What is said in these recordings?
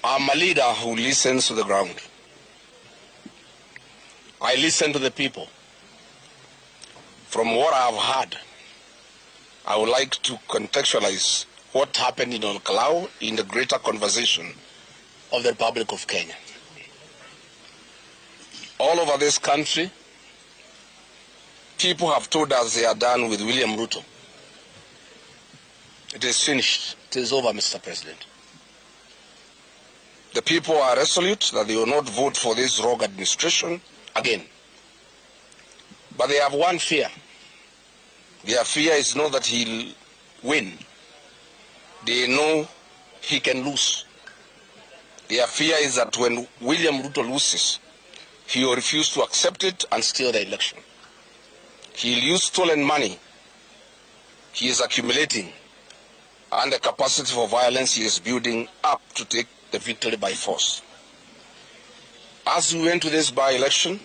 I'm a leader who listens to the ground. I listen to the people. From what I've heard, I would like to contextualize what happened in Kalou in the greater conversation of the Republic of Kenya. All over this country, people have told us they are done with William Ruto. It is finished. It is over, Mr. President. The people are resolute that they will not vote for this rogue administration again. But they have one fear. Their fear is not that he'll win. They know he can lose. Their fear is that when William Ruto loses, he will refuse to accept it and steal the election. He'll use stolen money he is accumulating and the capacity for violence he is building up to take the victory by force. As we went to this by-election,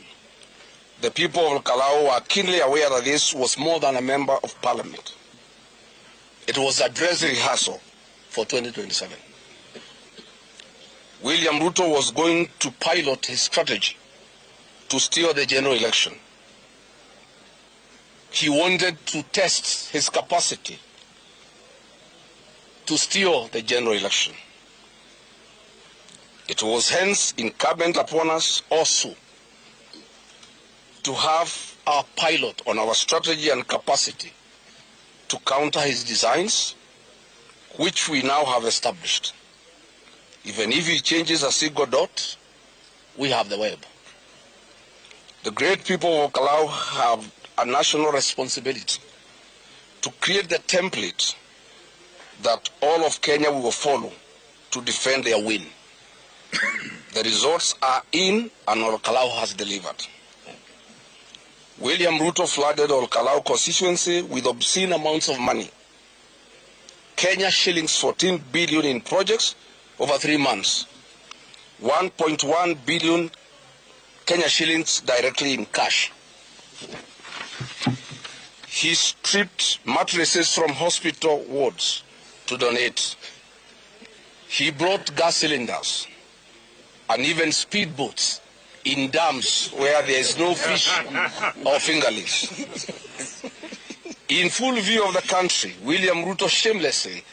the people of Kalou were keenly aware that this was more than a member of parliament. It was a dress rehearsal for 2027. William Ruto was going to pilot his strategy to steal the general election. He wanted to test his capacity to steal the general election. It was hence incumbent upon us also to have our pilot on our strategy and capacity to counter his designs, which we now have established. Even if he changes a single dot, we have the web. The great people of Kalou have a national responsibility to create the template that all of Kenya will follow to defend their win. The results are in, and Kalou has delivered. William Ruto flooded Kalou constituency with obscene amounts of money. Kenya shillings 14 billion in projects over 3 months. 1.1 billion Kenya shillings directly in cash. He stripped mattresses from hospital wards to donate. He brought gas cylinders and even speedboats in dams where there is no fish or fingerlings. In full view of the country, William Ruto shamelessly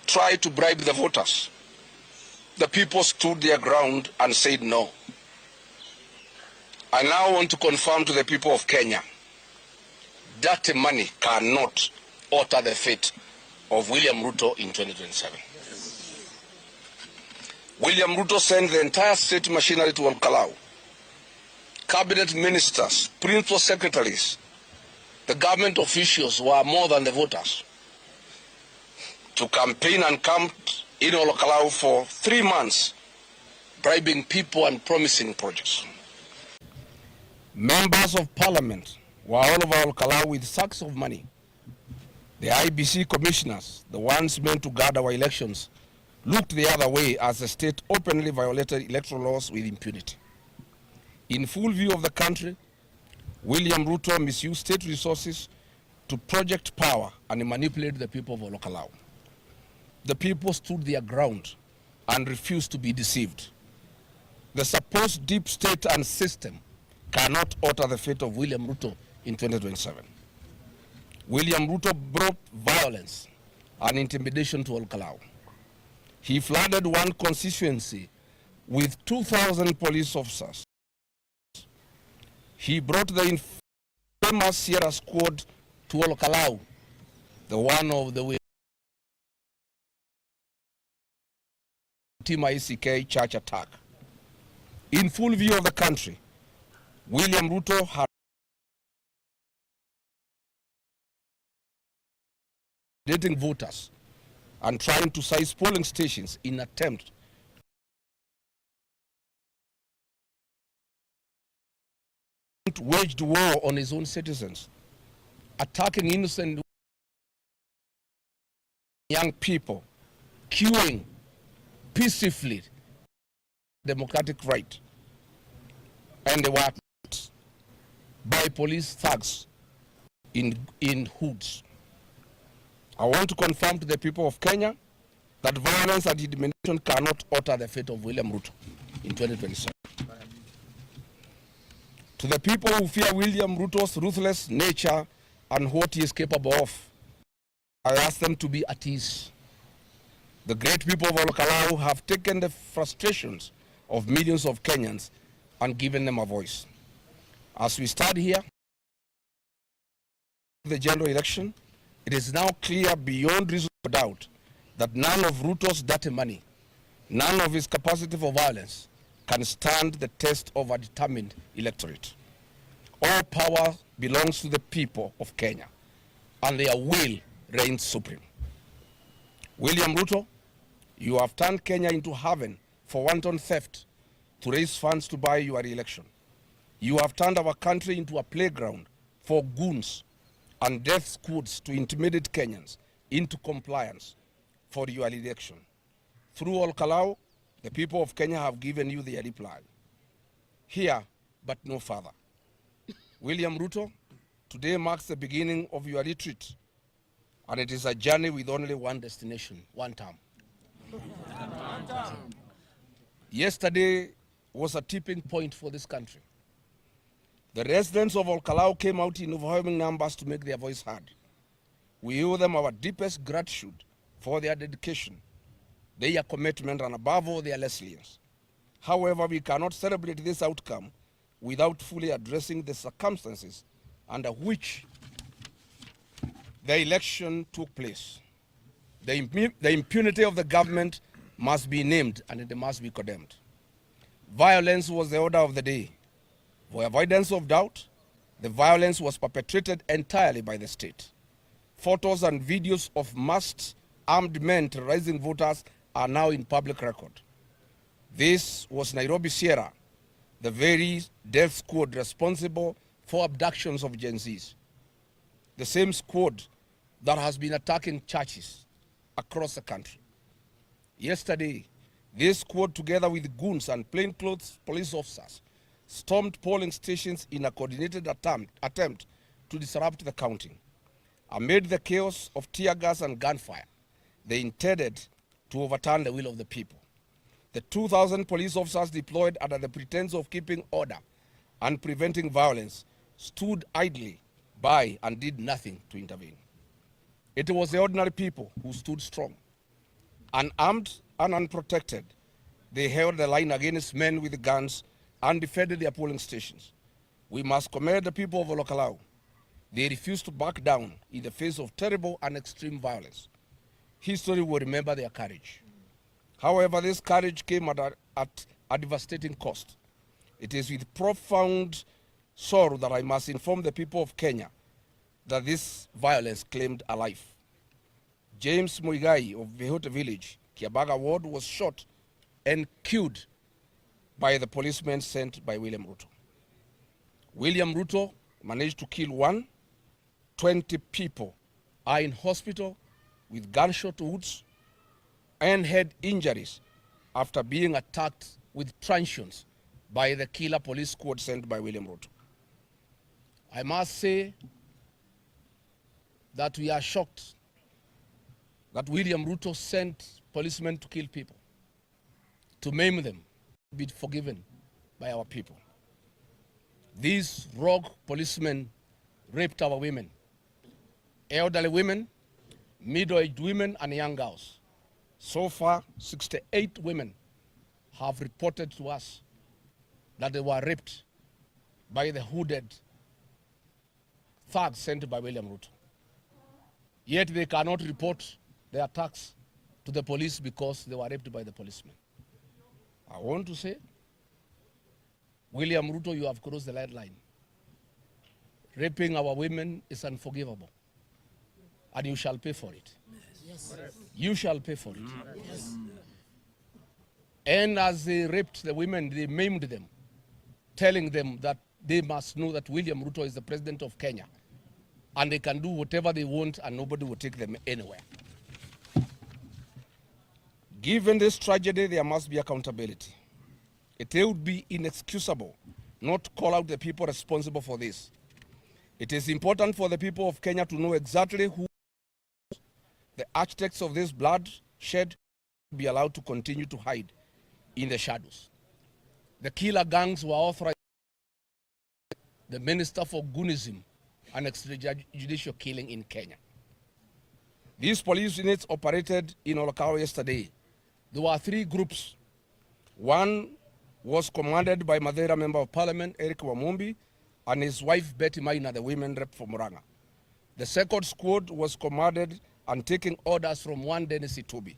tried to bribe the voters. The people stood their ground and said no. I now want to confirm to the people of Kenya, dirty money cannot alter the fate of William Ruto in 2027. William Ruto sent the entire state machinery to Kalou. Cabinet ministers, principal secretaries, the government officials were more than the voters to campaign and camped in Kalou for 3 months, bribing people and promising projects. Members of parliament were all over Kalou with sacks of money. The IBC commissioners, the ones meant to guard our elections, looked the other way as the state openly violated electoral laws with impunity. In full view of the country, William Ruto misused state resources to project power and manipulate the people of Kalou. The people stood their ground and refused to be deceived. The supposed deep state and system cannot alter the fate of William Ruto in 2027. William Ruto brought violence and intimidation to Kalou. He flooded one constituency with 2,000 police officers. He brought the infamous Sierra Squad to Kalou, the one of the Team ICK church attack. In full view of the country, William Ruto had dating voters and trying to seize polling stations in attempt waged war on his own citizens, attacking innocent young people, queuing peacefully democratic right, and they were attacked by police thugs in hoods. I want to confirm to the people of Kenya that violence and intimidation cannot alter the fate of William Ruto in 2027. To the people who fear William Ruto's ruthless nature and what he is capable of, I ask them to be at ease. The great people of Kalou have taken the frustrations of millions of Kenyans and given them a voice. As we stand here, the general election, it is now clear beyond reasonable doubt that none of Ruto's dirty money, none of his capacity for violence can stand the test of a determined electorate. All power belongs to the people of Kenya, and their will reigns supreme. William Ruto, you have turned Kenya into heaven for wanton theft to raise funds to buy your re-election. You have turned our country into a playground for goons and death squads to intimidate Kenyans into compliance for your election. Through all Kalou, the people of Kenya have given you their reply. Here, but no further. William Ruto, today marks the beginning of your retreat, and it is a journey with only one destination, one term. Yesterday was a tipping point for this country. The residents of Kalou came out in overwhelming numbers to make their voice heard. We owe them our deepest gratitude for their dedication, their commitment, and above all, their resilience. However, we cannot celebrate this outcome without fully addressing the circumstances under which the election took place. The impunity of the government must be named and it must be condemned. Violence was the order of the day. For avoidance of doubt, the violence was perpetrated entirely by the state. Photos and videos of masked armed men terrorizing voters are now in public record. This was Nairobi Sierra, the very death squad responsible for abductions of Gen Zs. The same squad that has been attacking churches across the country. Yesterday, this squad, together with goons and plainclothes police officers, stormed polling stations in a coordinated attempt to disrupt the counting. Amid the chaos of tear gas and gunfire, they intended to overturn the will of the people. The 2,000 police officers deployed under the pretense of keeping order and preventing violence stood idly by and did nothing to intervene. It was the ordinary people who stood strong. Unarmed and unprotected, they held the line against men with guns and defended their polling stations. We must commend the people of Kalou. They refused to back down in the face of terrible and extreme violence. History will remember their courage. However, this courage came at a devastating cost. It is with profound sorrow that I must inform the people of Kenya that this violence claimed a life. James Muigai of Vehote Village, Kiabaga Ward, was shot and killed by the policemen sent by William Ruto. William Ruto managed to kill 20 people are in hospital with gunshot wounds and head injuries after being attacked with truncheons by the killer police squad sent by William Ruto. I must say that we are shocked that William Ruto sent policemen to kill people, to maim them, to be forgiven by our people. These rogue policemen raped our women, elderly women, middle-aged women, and young girls. So far, 68 women have reported to us that they were raped by the hooded thugs sent by William Ruto. Yet they cannot report the attacks to the police because they were raped by the policemen. I want to say, William Ruto, you have crossed the red line. Raping our women is unforgivable, and you shall pay for it. Yes. You shall pay for it. Yes. And as they raped the women, they maimed them, telling them that they must know that William Ruto is the president of Kenya, and they can do whatever they want and nobody will take them anywhere. Given this tragedy, there must be accountability. It would be inexcusable not to call out the people responsible for this. It is important for the people of Kenya to know exactly who the architects of this bloodshed be allowed to continue to hide in the shadows. The killer gangs were authorized by the Minister for Goonism and extrajudicial killing in Kenya. These police units operated in Olkalau yesterday. There were 3 groups. One was commanded by Madeira Member of Parliament Eric Wamumbi and his wife Betty Maina, the women rep for Murang'a. The second squad was commanded and taking orders from one Dennis Itubi.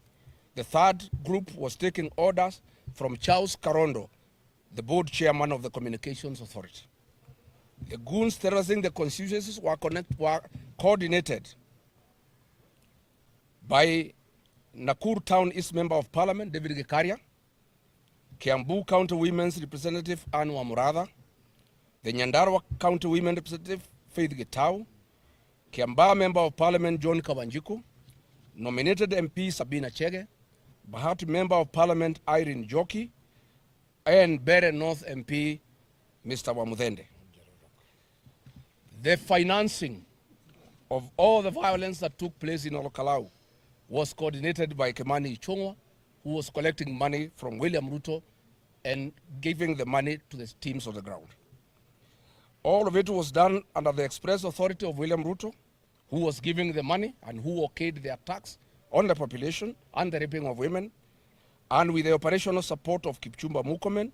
The third group was taking orders from Charles Karondo, the board chairman of the Communications Authority. The goons terrorizing the constituencies were coordinated by Nakuru Town East Member of Parliament David Gikaria, Kiambu County Women's Representative Anne Wamuratha, the Nyandarua County Women Representative Faith Gitau, Kiambaa Member of Parliament John Kawanjiku, nominated MP Sabina Chege, Bahati Member of Parliament Irene Joki, and Bere North MP Mr. Wamudhende. The financing of all the violence that took place in Olkalau was coordinated by Kimani Ichung'wa, who was collecting money from William Ruto and giving the money to the teams on the ground. All of it was done under the express authority of William Ruto, who was giving the money and who okayed the attacks on the population and the raping of women, and with the operational support of Kipchumba Murkomen.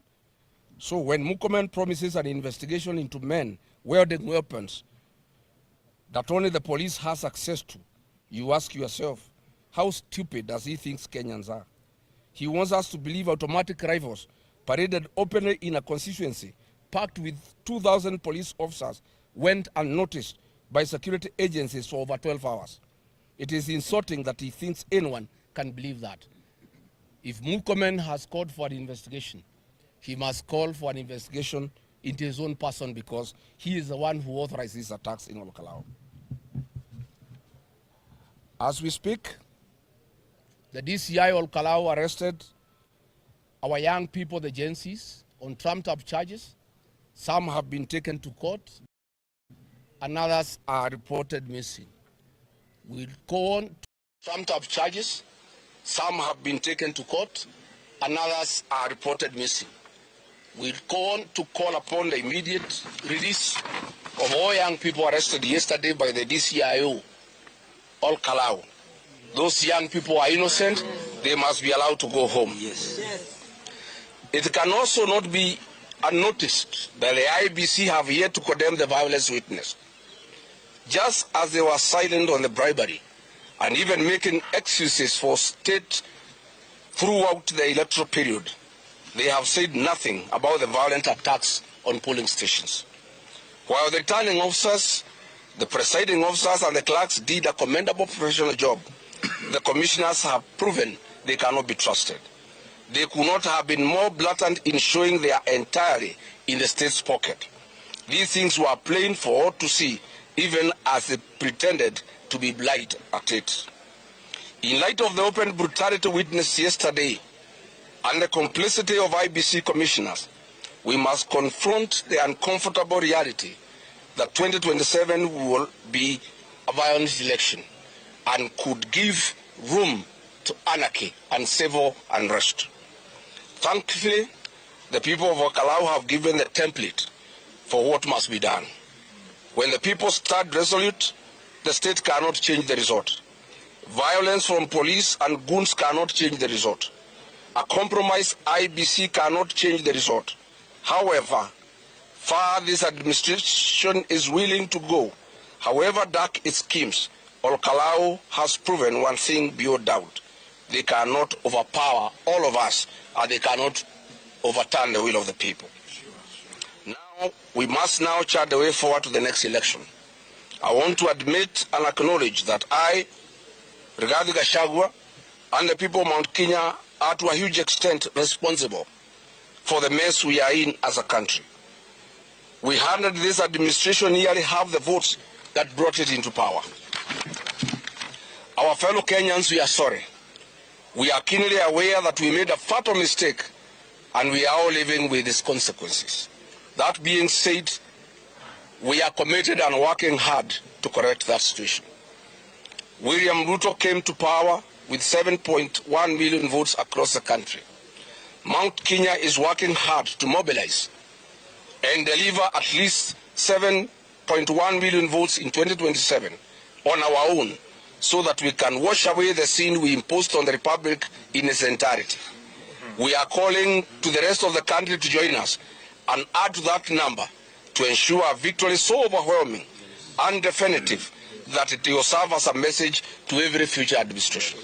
So when Murkomen promises an investigation into men wielding weapons that only the police has access to, you ask yourself, how stupid does he think Kenyans are? He wants us to believe automatic rifles paraded openly in a constituency packed with 2,000 police officers went unnoticed by security agencies for over 12 hours. It is insulting that he thinks anyone can believe that. If Murkomen has called for an investigation, he must call for an investigation into his own person, because he is the one who authorized these attacks in Olkalau. As we speak, the DCI Olkalau arrested our young people, the Gen Zs, on trumped-up charges. Some have been taken to court, and others are reported missing. We'll go on trumped-up charges. Some have been taken to court, and others are reported missing. We'll go on to call upon the immediate release of all young people arrested yesterday by the DCIO, Olkalau. Those young people are innocent. They must be allowed to go home. Yes. It can also not be unnoticed that the IBC have yet to condemn the violence witnessed. Just as they were silent on the bribery and even making excuses for state throughout the electoral period, they have said nothing about the violent attacks on polling stations. While the returning officers, the presiding officers, and the clerks did a commendable professional job, the commissioners have proven they cannot be trusted. They could not have been more blatant in showing they are entirely in the state's pocket. These things were plain for all to see, even as they pretended to be blind at it. In light of the open brutality witnessed yesterday and the complicity of IBC commissioners, we must confront the uncomfortable reality that 2027 will be a violent election and could give room to anarchy and civil unrest. Thankfully, the people of Kalou have given the template for what must be done. When the people stand resolute, the state cannot change the result. Violence from police and goons cannot change the result. A compromised IBC cannot change the result. However far this administration is willing to go, however dark its schemes, Kalou has proven one thing beyond doubt. They cannot overpower all of us, and they cannot overturn the will of the people. Now, we must now chart the way forward to the next election. I want to admit and acknowledge that I, Rigathi Gachagua, and the people of Mount Kenya are to a huge extent responsible for the mess we are in as a country. We handed this administration nearly half the votes that brought it into power. Our fellow Kenyans, we are sorry. We are keenly aware that we made a fatal mistake, and we are all living with its consequences. That being said, we are committed and working hard to correct that situation. William Ruto came to power with 7.1 million votes across the country. Mount Kenya is working hard to mobilize and deliver at least 7.1 million votes in 2027 on our own, so that we can wash away the sin we imposed on the Republic in its entirety. We are calling to the rest of the country to join us and add to that number to ensure a victory so overwhelming and definitive that it will serve as a message to every future administration.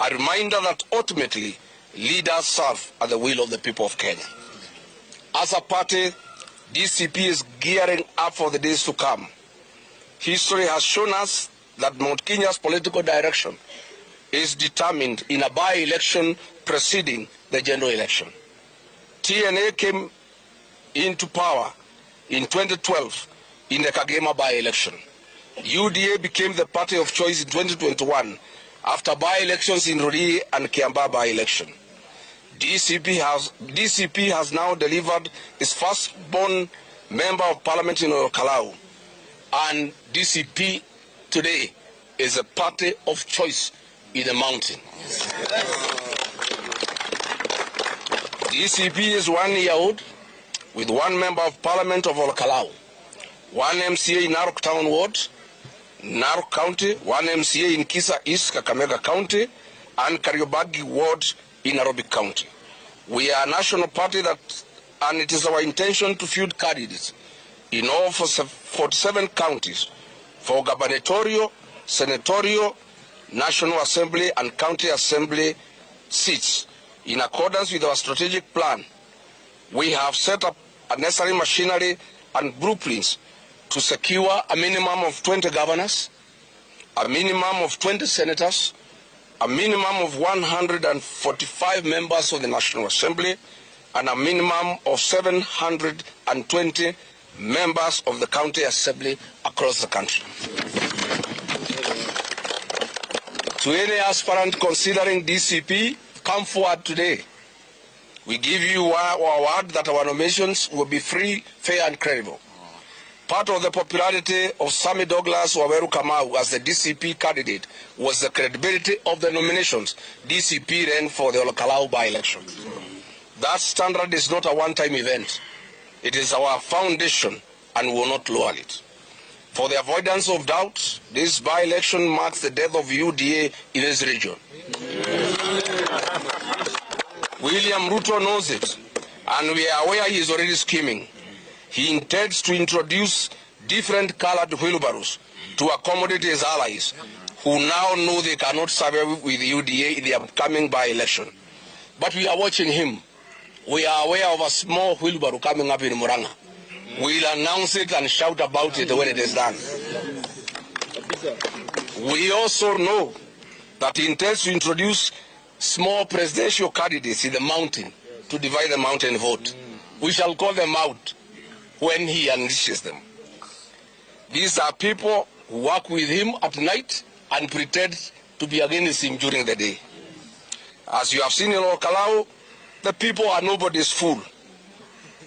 A reminder that ultimately leaders serve at the will of the people of Kenya. As a party, DCP is gearing up for the days to come. History has shown us that Mount Kenya's political direction is determined in a by-election preceding the general election. TNA came into power in 2012 in the Kagema by-election. UDA became the party of choice in 2021 after by-elections in Rori and Kiambaa by-election. DCP has now delivered its first-born member of parliament in Kalou, and DCP today is a party of choice in the mountain. DCP is 1 year old with one member of parliament of Kalou, one MCA in Narok Town Ward, Narok County, one MCA in Kisa East, Kakamega County, and Kariobangi Ward in Nairobi County. We are a national party and it is our intention to field candidates in all 47 counties for gubernatorial, senatorial, National Assembly and County Assembly seats. In accordance with our strategic plan, we have set up a necessary machinery and blueprints to secure a minimum of 20 governors, a minimum of 20 senators, a minimum of 145 members of the National Assembly, and a minimum of 720 members of the County Assembly across the country. To any aspirant considering DCP, come forward today. We give you our word that our nominations will be free, fair, and credible. Part of the popularity of Sammy Douglas Waweru Kamau as the DCP candidate was the credibility of the nominations DCP ran for the Kalou by-election. That standard is not a one-time event. It is our foundation, and we will not lower it. For the avoidance of doubt, this by-election marks the death of UDA in this region. William Ruto knows it, and we are aware he is already scheming. He intends to introduce different colored wheelbarrows to accommodate his allies, who now know they cannot survive with UDA in the upcoming by-election. But we are watching him. We are aware of a small wheelbarrow coming up in Muranga. We'll announce it and shout about it when it is done. We also know that he intends to introduce small presidential candidates in the mountain to divide the mountain vote. We shall call them out when he unleashes them. These are people who work with him at night and pretend to be against him during the day. As you have seen in Kalou, the people are nobody's fool.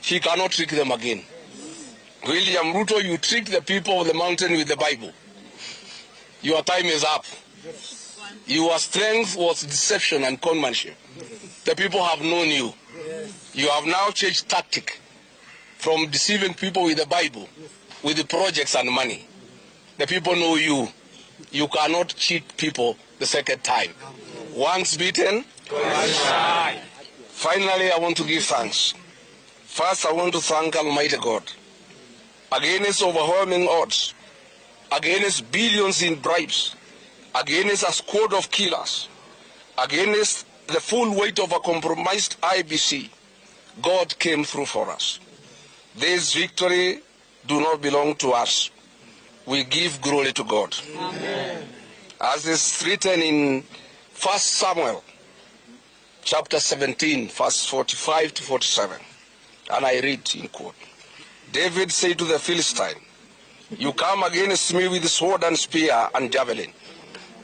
He cannot trick them again. William Ruto, you tricked the people of the mountain with the Bible. Your time is up. Your strength was deception and conmanship. The people have known you. You have now changed tactic from deceiving people with the Bible, with the projects and money. The people know you. You cannot cheat people the second time. Once beaten, twice shy. Finally, I want to give thanks. First, I want to thank Almighty God. Against overwhelming odds, against billions in bribes, against a squad of killers, against the full weight of a compromised IBC, God came through for us. This victory do not belong to us. We give glory to God. Amen. As is written in 1 Samuel chapter 17, verse 45 to 47, and I read in quote. David said to the Philistine, "You come against me with sword and spear and javelin,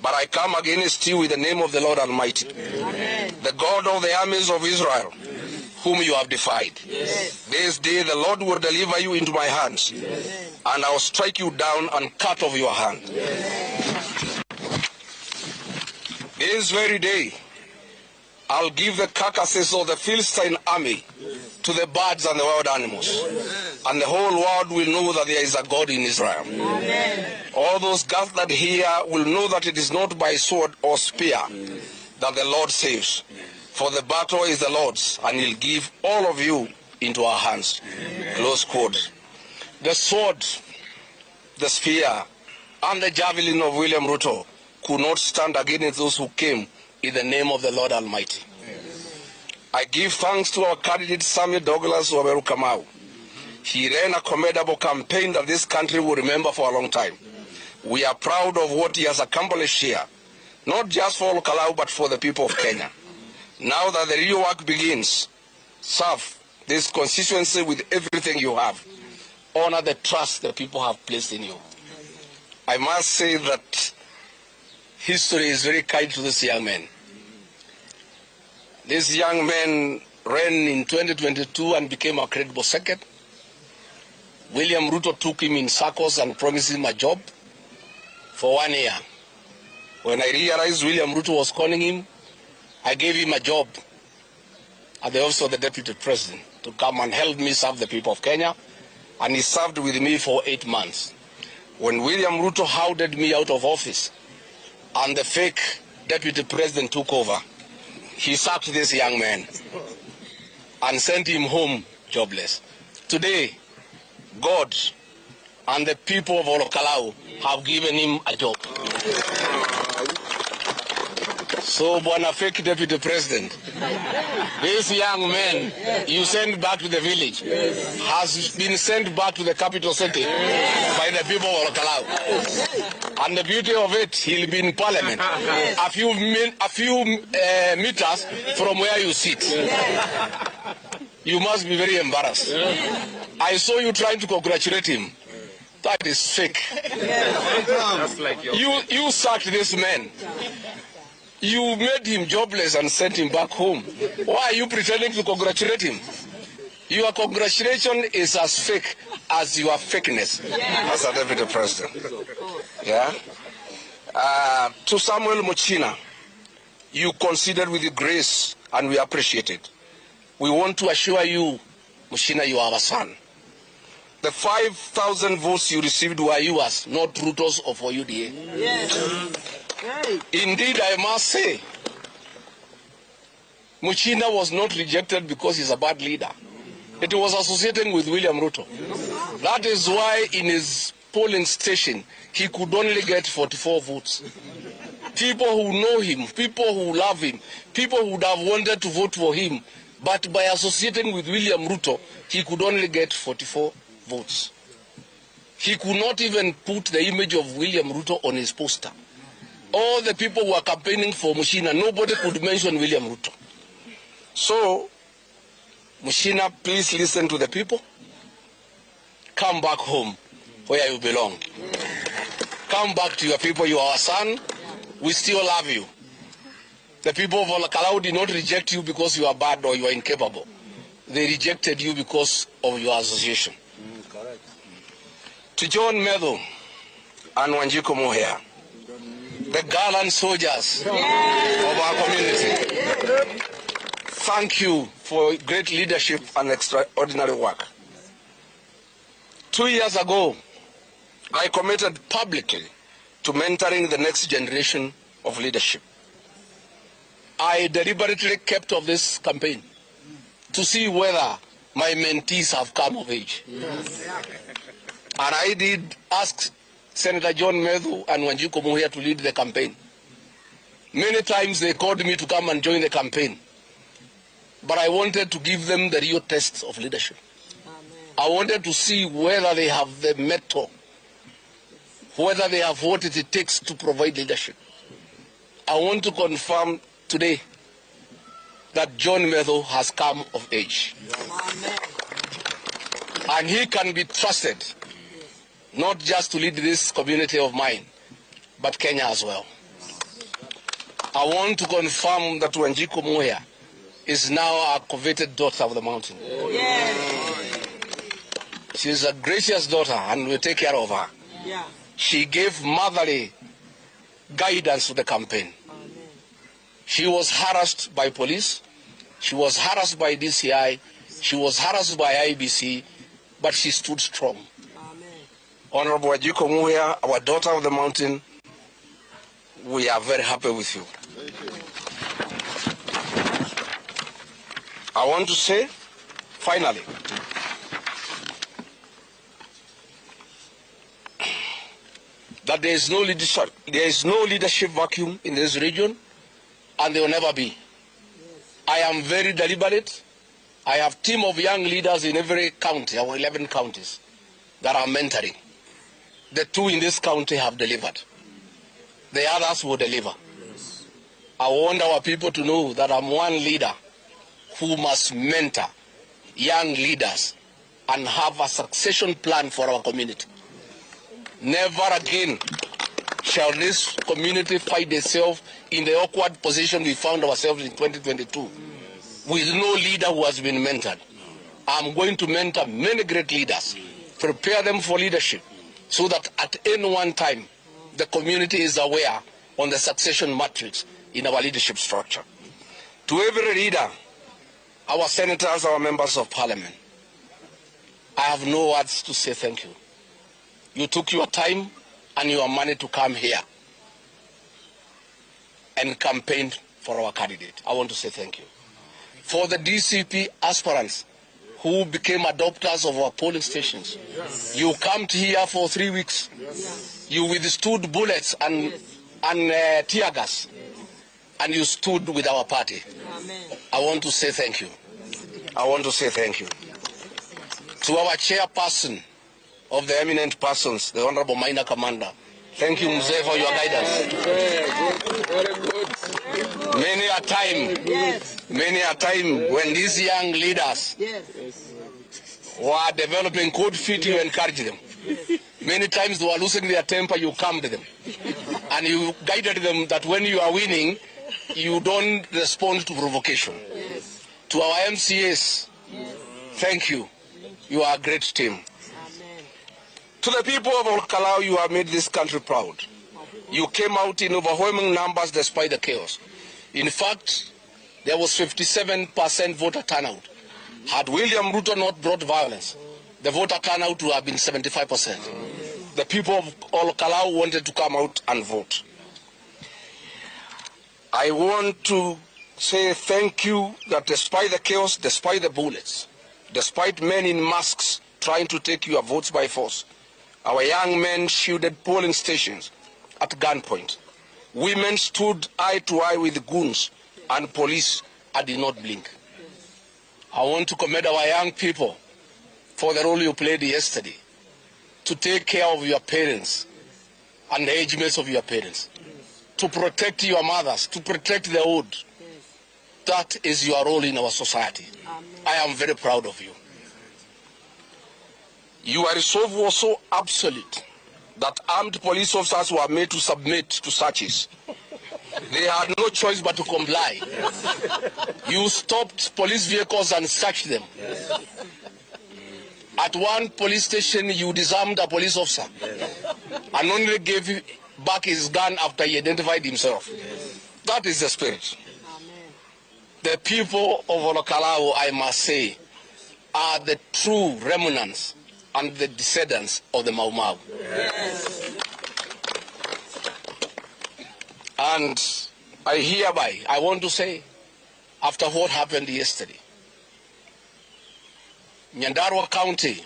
but I come against you with the name of the Lord Almighty, Amen. The God of the armies of Israel, whom you have defied. Yes. This day the Lord will deliver you into my hands, yes. And I will strike you down and cut off your hand." Yes. This very day, I'll give the carcasses of the Philistine army to the birds and the wild animals. And the whole world will know that there is a God in Israel. Amen. All those gathered here will know that it is not by sword or spear that the Lord saves. For the battle is the Lord's, and he'll give all of you into our hands. Amen. Close quote. The sword, the spear, and the javelin of William Ruto could not stand against those who came in the name of the Lord Almighty. I give thanks to our candidate Samuel Douglas Waberu Kamau. He ran a commendable campaign that this country will remember for a long time. We are proud of what he has accomplished here, not just for Kalou but for the people of Kenya. Now that the real work begins, serve this constituency with everything you have. Honor the trust the people have placed in you. I must say that history is very kind to this young man. This young man ran in 2022 and became a credible second. William Ruto took him in circles and promised him a job for 1 year. When I realized William Ruto was calling him, I gave him a job at the office of the Deputy President to come and help me serve the people of Kenya, and he served with me for 8 months. When William Ruto hounded me out of office and the fake Deputy President took over, he sacked this young man and sent him home jobless. Today, God and the people of Kalou have given him a job. So, Bwana fake Deputy President, this young man you sent back to the village has been sent back to the capital city by the people of Kalou. And the beauty of it, he'll be in parliament a few meters from where you sit. You must be very embarrassed. I saw you trying to congratulate him. That is fake. You sacked this man. You made him jobless and sent him back home. Why are you pretending to congratulate him? Your congratulation is as fake as your fakeness as a Deputy President. Yeah. To Samuel Muchina, you considered with grace and we appreciate it. We want to assure you, Muchina, you are our son. The 5,000 votes you received were yours, not Ruto's or for UDA. Yes. Indeed, I must say, Muchina was not rejected because he's a bad leader. It was associating with William Ruto. That is why in his polling station, he could only get 44 votes. People who know him, people who love him, people who would have wanted to vote for him, but by associating with William Ruto, he could only get 44 votes. He could not even put the image of William Ruto on his poster. All the people who are campaigning for Muchina, nobody could mention William Ruto. So, Muchina, please listen to the people. Come back home where you belong. Come back to your people. You are our son. We still love you. The people of Kalou did not reject you because you are bad or you are incapable. They rejected you because of your association. Correct. To John Medho and Wanjiku Moher, the gallant soldiers of our community, thank you for great leadership and extraordinary work. 2 years ago, I committed publicly to mentoring the next generation of leadership. I deliberately kept of this campaign to see whether my mentees have come of age. Yes. And I did ask Senator John Medho and Wanjiku Moher to lead the campaign. Many times they called me to come and join the campaign. But I wanted to give them the real tests of leadership. Amen. I wanted to see whether they have the mettle, whether they have what it takes to provide leadership. I want to confirm today that John Medho has come of age. Amen. And he can be trusted, not just to lead this community of mine, but Kenya as well. I want to confirm that Wanjiku Moher is now a coveted daughter of the mountain. Yes. She is a gracious daughter and we'll take care of her. Yeah. She gave motherly guidance to the campaign. Amen. She was harassed by police. She was harassed by DCI. She was harassed by IBC, but she stood strong. Amen. Honorable Ajiko Muya, our daughter of the mountain, we are very happy with you. I want to say, finally, that there is no leadership vacuum in this region, and there will never be. I am very deliberate. I have a team of young leaders in every county, our 11 counties, that are mentoring. The 2 in this county have delivered. The others will deliver. I want our people to know that I'm one leader who must mentor young leaders and have a succession plan for our community. Never again shall this community find itself in the awkward position we found ourselves in 2022 with no leader who has been mentored. I'm going to mentor many great leaders, prepare them for leadership, so that at any one time the community is aware on the succession matrix in our leadership structure. To every leader, our senators, our members of parliament, I have no words to say thank you. You took your time and your money to come here and campaign for our candidate. I want to say thank you. For the DCP aspirants who became adopters of our polling stations, yes. You camped here for 3 weeks. Yes. You withstood bullets and tear gas, and you stood with our party. Amen. I want to say thank you. I want to say thank you. To our chairperson of the eminent persons, the Honorable Minor Commander, thank you, Mzee, for your guidance. Many a time when these young leaders were developing cold feet, you encouraged them. Many times they were losing their temper, you calmed them. And you guided them that when you are winning, you don't respond to provocation. To our MCAs, thank you. You are a great team. To the people of Kalou, you have made this country proud. You came out in overwhelming numbers despite the chaos. In fact, there was 57% voter turnout. Had William Ruto not brought violence, the voter turnout would have been 75%. The people of Kalou wanted to come out and vote. I want to say thank you that despite the chaos, despite the bullets, despite men in masks trying to take your votes by force, our young men shielded polling stations at gunpoint. Women stood eye to eye with goons and police and did not blink. I want to commend our young people for the role you played yesterday to take care of your parents and the age mates of your parents, to protect your mothers, to protect the old. That is your role in our society. I am very proud of you. Your resolve was so absolute that armed police officers were made to submit to searches. They had no choice but to comply. You stopped police vehicles and searched them. At one police station, you disarmed a police officer and only gave back his gun after he identified himself. That is the spirit. The people of Kalou, I must say, are the true remnants and the descendants of the Mau Mau. Yes. And I want to say, after what happened yesterday, Nyandarua County,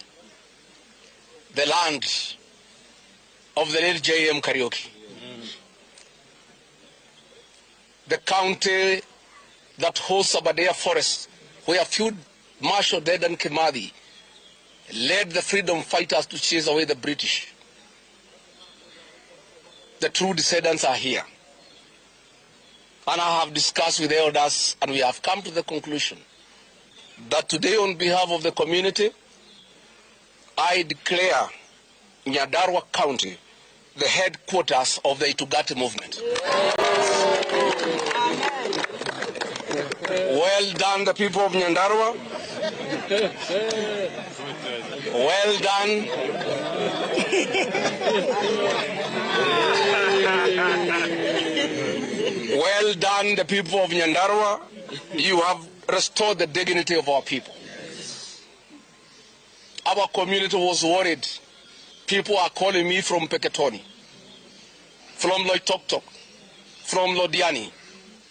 the land of the late J.M. Karaoke, the county that hosts Aberdare Forest, where Field Marshal Dedan Kimathi led the freedom fighters to chase away the British. The true descendants are here. And I have discussed with the elders, and we have come to the conclusion that today, on behalf of the community, I declare Nyandarua County the headquarters of the Itugati movement. Well done, the people of Nyandarua. Well done. Well done, the people of Nyandarua. You have restored the dignity of our people. Our community was worried. People are calling me from Peketoni, from Loitoktok, from Lodiani,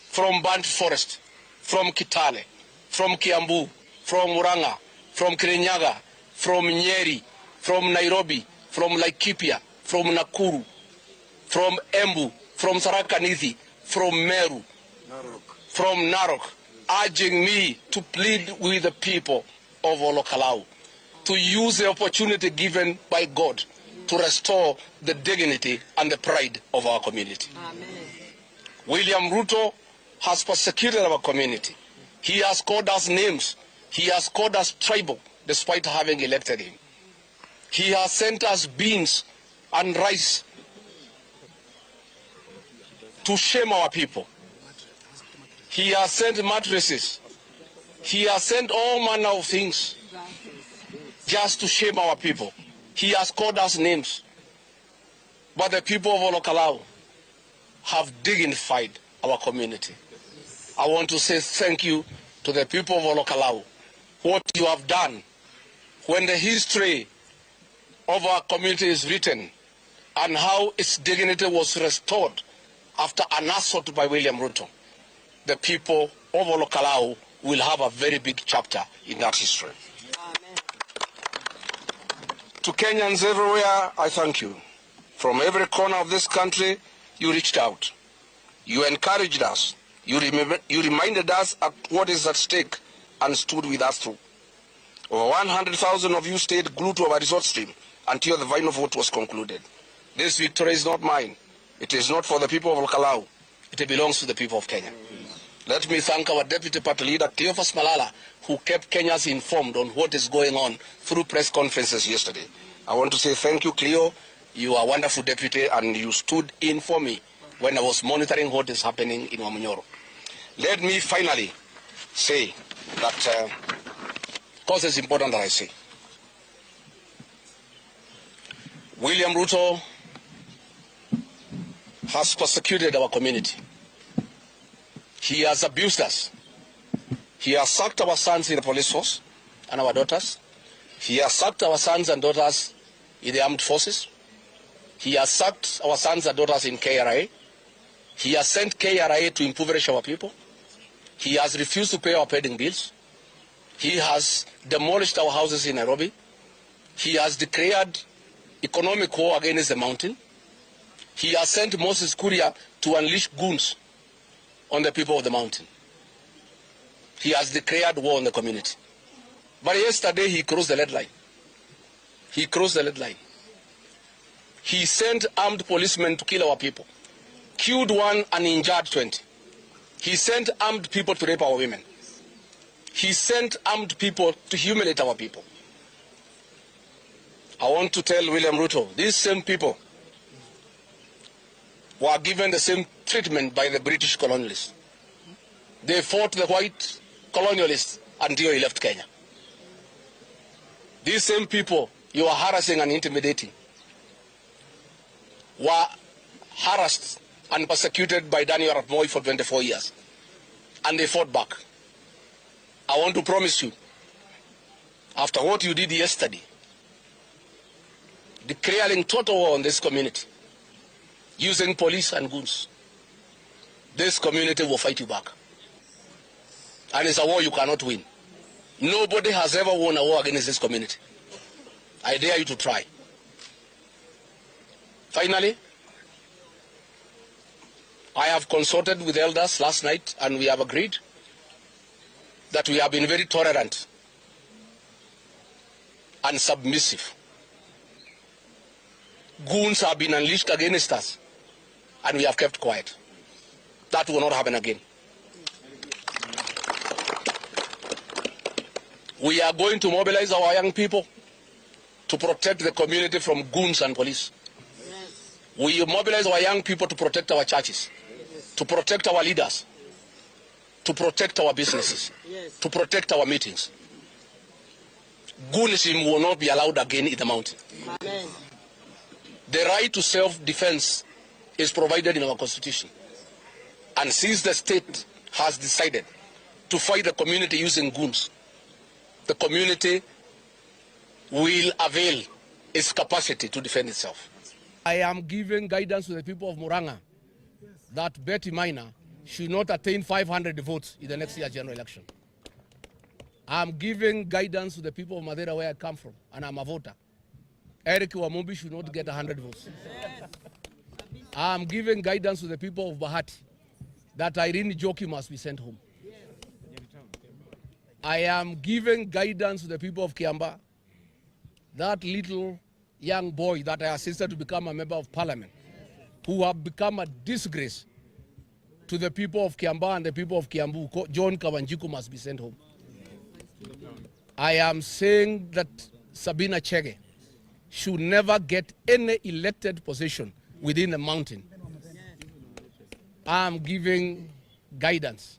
from Bant Forest, from Kitale, from Kiambu, from Muranga, from Kirinyaga, from Nyeri, from Nairobi, from Laikipia, from Nakuru, from Embu, from Tharaka-Nithi, from Meru, from Narok, urging me to plead with the people of Kalou to use the opportunity given by God to restore the dignity and the pride of our community. Amen. William Ruto has persecuted our community. He has called us names. He has called us tribal despite having elected him. He has sent us beans and rice to shame our people. He has sent mattresses. He has sent all manner of things just to shame our people. He has called us names. But the people of Kalou have dignified our community. I want to say thank you to the people of Kalou. What you have done, when the history of our community is written and how its dignity was restored after an assault by William Ruto, the people of Kalou will have a very big chapter in that history. Amen. To Kenyans everywhere, I thank you. From every corner of this country, you reached out. You encouraged us. You reminded us of what is at stake and stood with us through. Over 100,000 of you stayed glued to our resort stream until the final vote was concluded. This victory is not mine. It is not for the people of Kalou. It belongs to the people of Kenya. Let me thank our Deputy Party Leader, Cleophas Malala, who kept Kenyans informed on what is going on through press conferences yesterday. I want to say thank you, Cleo. You are a wonderful deputy, and you stood in for me when I was monitoring what is happening in Wamunyoro. Let me finally say that, because it's important that I say, William Ruto has persecuted our community. He has abused us. He has sacked our sons in the police force and our daughters. He has sacked our sons and daughters in the armed forces. He has sacked our sons and daughters in KRA. He has sent KRA to impoverish our people. He has refused to pay our pending bills. He has demolished our houses in Nairobi. He has declared economic war against the mountain. He has sent Moses Kuria to unleash goons on the people of the mountain. He has declared war on the community. But yesterday he crossed the red line. He crossed the red line. He sent armed policemen to kill our people, killed one and injured 20. He sent armed people to rape our women. He sent armed people to humiliate our people. I want to tell William Ruto, these same people were given the same treatment by the British colonialists. They fought the white colonialists until he left Kenya. These same people you are harassing and intimidating were harassed and persecuted by Daniel Arap Moi for 24 years. And they fought back. I want to promise you, after what you did yesterday, declaring total war on this community, using police and goons, this community will fight you back. And it's a war you cannot win. Nobody has ever won a war against this community. I dare you to try. Finally, I have consulted with elders last night, and we have agreed that we have been very tolerant and submissive. Goons have been unleashed against us, and we have kept quiet. That will not happen again. We are going to mobilize our young people to protect the community from goons and police. Yes. We mobilize our young people to protect our churches, to protect our leaders, to protect our businesses, yes, to protect our meetings. Goonism will not be allowed again in the mountain. Amen. The right to self-defense is provided in our constitution. And since the state has decided to fight the community using goons, the community will avail its capacity to defend itself. I am giving guidance to the people of Murang'a that Betty Minor should not attain 500 votes in the next year's general election. I'm giving guidance to the people of Madeira, where I come from, and I'm a voter. Eric Wamumbi should not get 100 votes. I'm giving guidance to the people of Bahati that Irene Joki must be sent home. I am giving guidance to the people of Kiamba, that little young boy that I assisted to become a member of parliament, who have become a disgrace to the people of Kiamba and the people of Kiambu. John Kawanjiku must be sent home. I am saying that Sabina Chege should never get any elected position within the mountain. I am giving guidance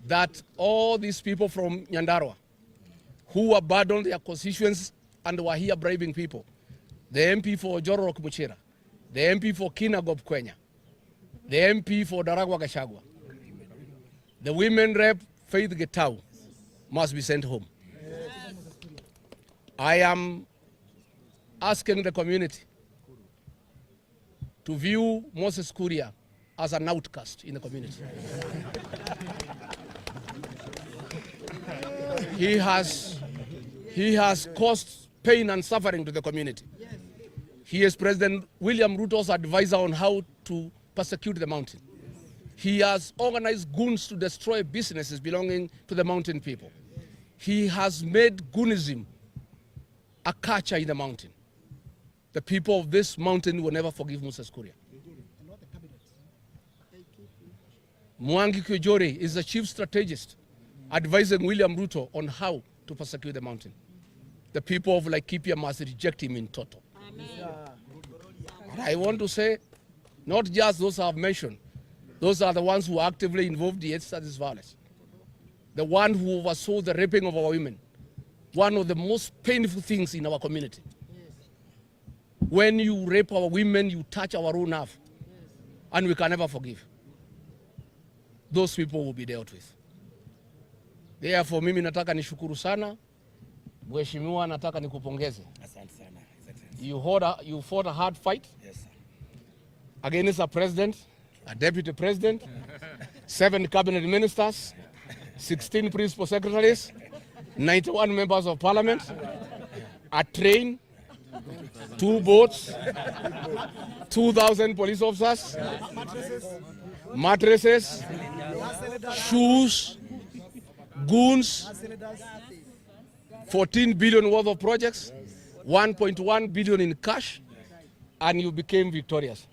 that all these people from Nyandarua who abandoned their constituents and were here bribing people, the MP for Jororok Muchira, the MP for Kinagop Kwenya, the MP for Daragwa Gachagua, the women rep Faith Getau must be sent home. I am asking the community to view Moses Kuria as an outcast in the community. He has caused pain and suffering to the community. He is President William Ruto's advisor on how to persecute the mountain. He has organized goons to destroy businesses belonging to the mountain people. He has made goonism a culture in the mountain. The people of this mountain will never forgive Moses Kuria. Mwangi Kujori is the chief strategist advising William Ruto on how to persecute the mountain. The people of Laikipia must reject him in total. And I want to say, not just those I have mentioned, those are the ones who are actively involved in this violence. The one who oversaw the raping of our women, one of the most painful things in our community. When you rape our women, you touch our own nerve, and we can never forgive. Those people will be dealt with. Therefore, mimi nataka nishukuru sana. Mheshimiwa, nataka nikupongeze. Asante sana. You fought a hard fight. Yes, sir. Against a president, a deputy president, 7 cabinet ministers, 16 principal secretaries, 91 members of parliament, a train, 2 boats, 2,000 police officers, mattresses, shoes, goons, 14 billion worth of projects, 1.1 billion in cash, and you became victorious.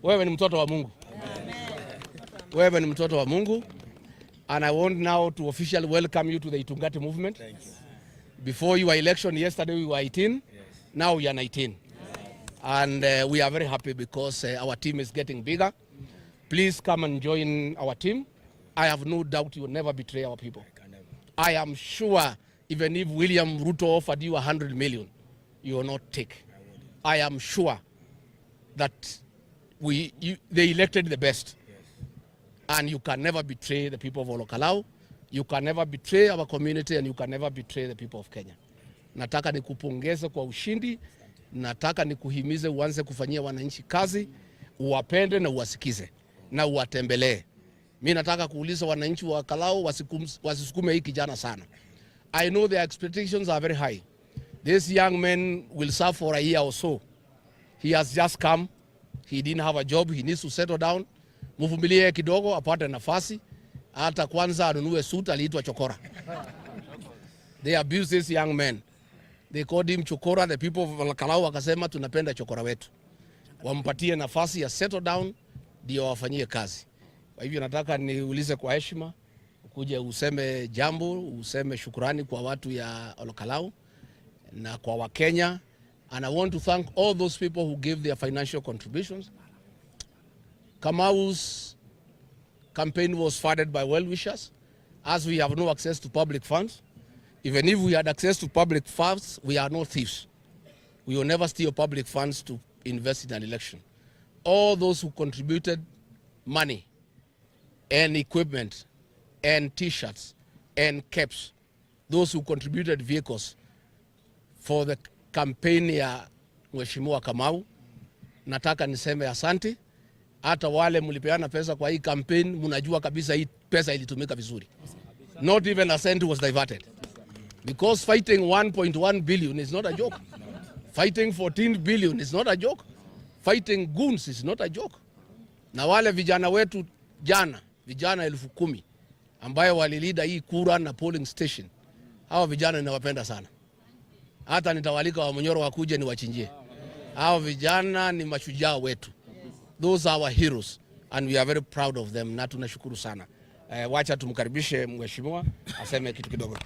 Wewe ni mtoto wa Mungu. Wewe ni mtoto wa Mungu. And I want now to officially welcome you to the Itungati movement. Thank you. Before your election yesterday we were 18, yes. Now we are 19. Yes. And we are very happy because our team is getting bigger. Please come and join our team. I have no doubt you will never betray our people. I am sure even if William Ruto offered you 100 million, you will not take. I am sure that they elected the best. And you can never betray the people of Kalou. You can never betray our community, and you can never betray the people of Kenya. Nataka nikupongeze kwa ushindi. Nataka nikuhimize uanze kufanyia wananchi kazi, uwapende na uwasikize na uwatembelee. Mimi nataka kuuliza wananchi wa Kalou wasisukume hii kijana sana. I know their expectations are very high. This young man will serve for a year or so. He has just come. He didn't have a job. He needs to settle down. Mvumilie kidogo apate nafasi, hata kwanza anunue suit, aliitwa chokora. They abuse this young man. They called him chokora. The people of Kalou wakasema tunapenda chokora wetu. Wampatie nafasi ya settle down ndio wafanyie kazi. Kwa hivyo nataka niulize kwa heshima, ukuje useme jambo, useme shukrani kwa watu ya Kalou na kwa Wakenya. And I want to thank all those people who gave their financial contributions. Kamau's campaign was funded by well-wishers. As we have no access to public funds, even if we had access to public funds, we are not thieves. We will never steal public funds to invest in an election. All those who contributed money and equipment and t-shirts and caps, those who contributed vehicles for the campaign ya Mheshimiwa Kamau. Nataka niseme asante. Hata wale mlipeana pesa kwa hii campaign, mnajua kabisa hii pesa ilitumika vizuri. Not even a cent was diverted. Because fighting 1.1 billion is not a joke. Fighting 14 billion is not a joke. Fighting goons is not a joke. Na wale vijana wetu jana, vijana 10,000 ambayo walilida hii kura na polling station. Hawa vijana ninawapenda sana. Hata nitawalika wa Munyoro wakuje niwachinjie. Hawa vijana ni mashujaa wetu. Those are our heroes and we are very proud of them. Na tunashukuru sana. Wacha tumkaribishe mheshimiwa aseme kitu kidogo.